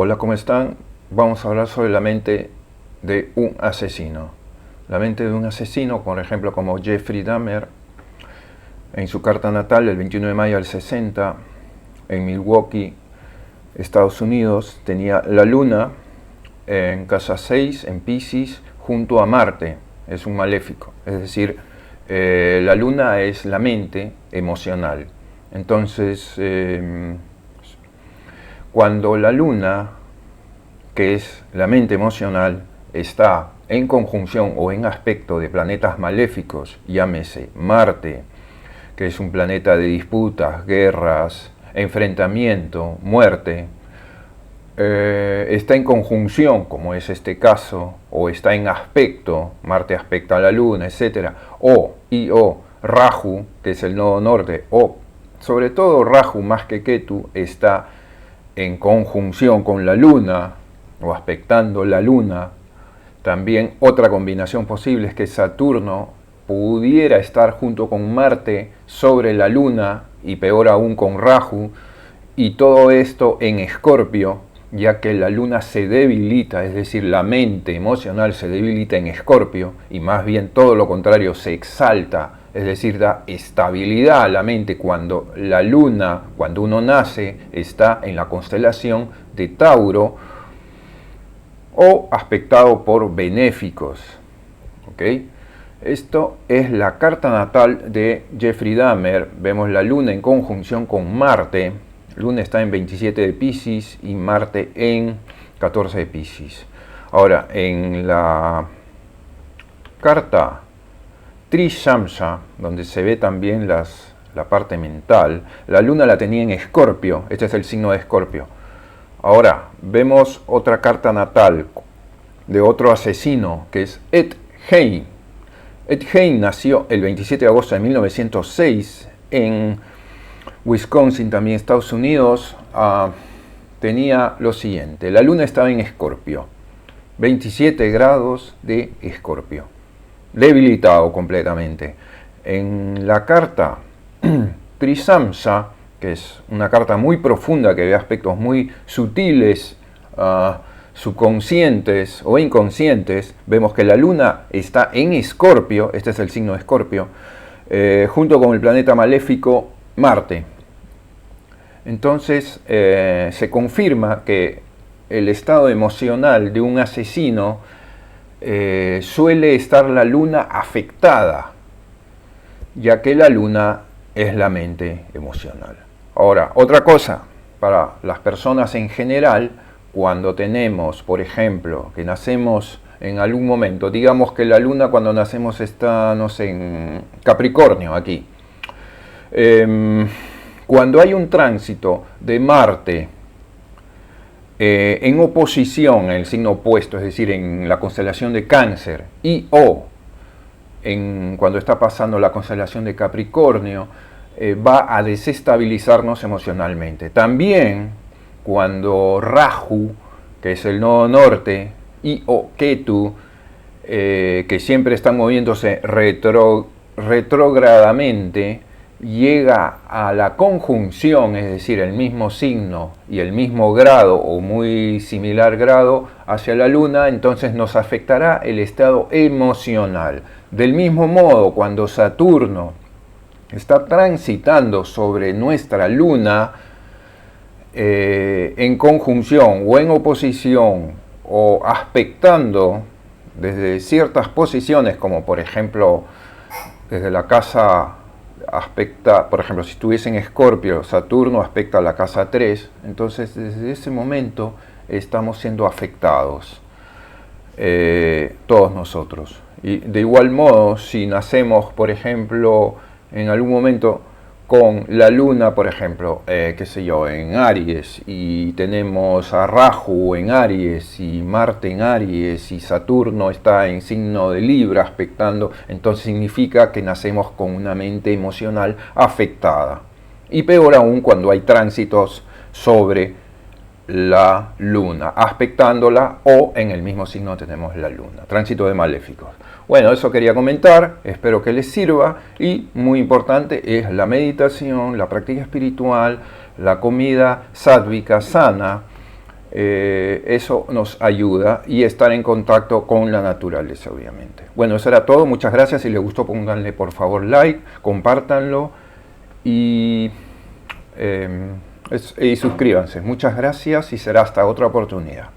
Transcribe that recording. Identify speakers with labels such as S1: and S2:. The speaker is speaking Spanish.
S1: Hola, ¿cómo están? Vamos a hablar sobre la mente de un asesino. La mente de un asesino, por ejemplo, como Jeffrey Dahmer, en su carta natal, el 21 de mayo del 60, en Milwaukee, Estados Unidos, tenía la luna en casa 6, en Piscis, junto a Marte. Es un maléfico. Es decir, la luna es la mente emocional. Entonces, cuando la luna, que es la mente emocional, está en conjunción o en aspecto de planetas maléficos, llámese Marte, que es un planeta de disputas, guerras, enfrentamiento, muerte, está en conjunción, como es este caso, o está en aspecto, Marte aspecta a la Luna, etc., o Rahu, que es el nodo norte, o sobre todo Rahu más que Ketu, está en conjunción con la Luna, o aspectando la Luna. También otra combinación posible es que Saturno pudiera estar junto con Marte sobre la Luna, y peor aún con Rahu, y todo esto en Escorpio, ya que la Luna se debilita, es decir, la mente emocional se debilita en Escorpio, y más bien todo lo contrario, se exalta, es decir, da estabilidad a la mente cuando la Luna, cuando uno nace, está en la constelación de Tauro o aspectado por benéficos. ¿Okay? Esto es la carta natal de Jeffrey Dahmer. Vemos la Luna en conjunción con Marte. Luna está en 27 de Piscis y Marte en 14 de Piscis. Ahora, en la carta Trishamsa, donde se ve también la parte mental, la Luna la tenía en Escorpio. Este es el signo de Escorpio. Ahora, vemos otra carta natal de otro asesino, que es Ed Gein. Ed Gein nació el 27 de agosto de 1906 en Wisconsin, también Estados Unidos. Tenía lo siguiente: la luna estaba en Escorpio, 27 grados de Escorpio, debilitado completamente. En la carta Trisamsa, que es una carta muy profunda que ve aspectos muy sutiles, subconscientes o inconscientes, vemos que la luna está en Escorpio, este es el signo de Escorpio, junto con el planeta maléfico Marte. Entonces se confirma que el estado emocional de un asesino suele estar la luna afectada, ya que la luna es la mente emocional. Ahora, otra cosa, para las personas en general, cuando tenemos, por ejemplo, que nacemos en algún momento, digamos que la luna cuando nacemos está, no sé, en Capricornio, aquí. Cuando hay un tránsito de Marte en oposición, en el signo opuesto, es decir, en la constelación de Cáncer, cuando está pasando la constelación de Capricornio, va a desestabilizarnos emocionalmente. También cuando Rahu, que es el nodo norte, y Ketu, que siempre están moviéndose retrógradamente, llega a la conjunción, es decir, el mismo signo y el mismo grado o muy similar grado hacia la luna, entonces nos afectará el estado emocional. Del mismo modo, cuando Saturno está transitando sobre nuestra luna en conjunción o en oposición o aspectando desde ciertas posiciones, como por ejemplo desde la casa aspecta, por ejemplo, si estuviese en Escorpio, Saturno aspecta la casa 3, entonces desde ese momento estamos siendo afectados todos nosotros. Y de igual modo, si nacemos, por ejemplo, en algún momento con la luna, por ejemplo, qué sé yo, en Aries, y tenemos a Rahu en Aries, y Marte en Aries, y Saturno está en signo de Libra aspectando, entonces significa que nacemos con una mente emocional afectada. Y peor aún cuando hay tránsitos sobre la luna, aspectándola, o en el mismo signo tenemos la luna, tránsito de maléficos. Bueno, eso quería comentar, espero que les sirva, y muy importante es la meditación, la práctica espiritual, la comida sádvica, sana, Eso nos ayuda y estar en contacto con la naturaleza, obviamente. Bueno, eso era todo. Muchas gracias. Si les gustó, pónganle por favor like, compártanlo y, y suscríbanse. Muchas gracias y será hasta otra oportunidad.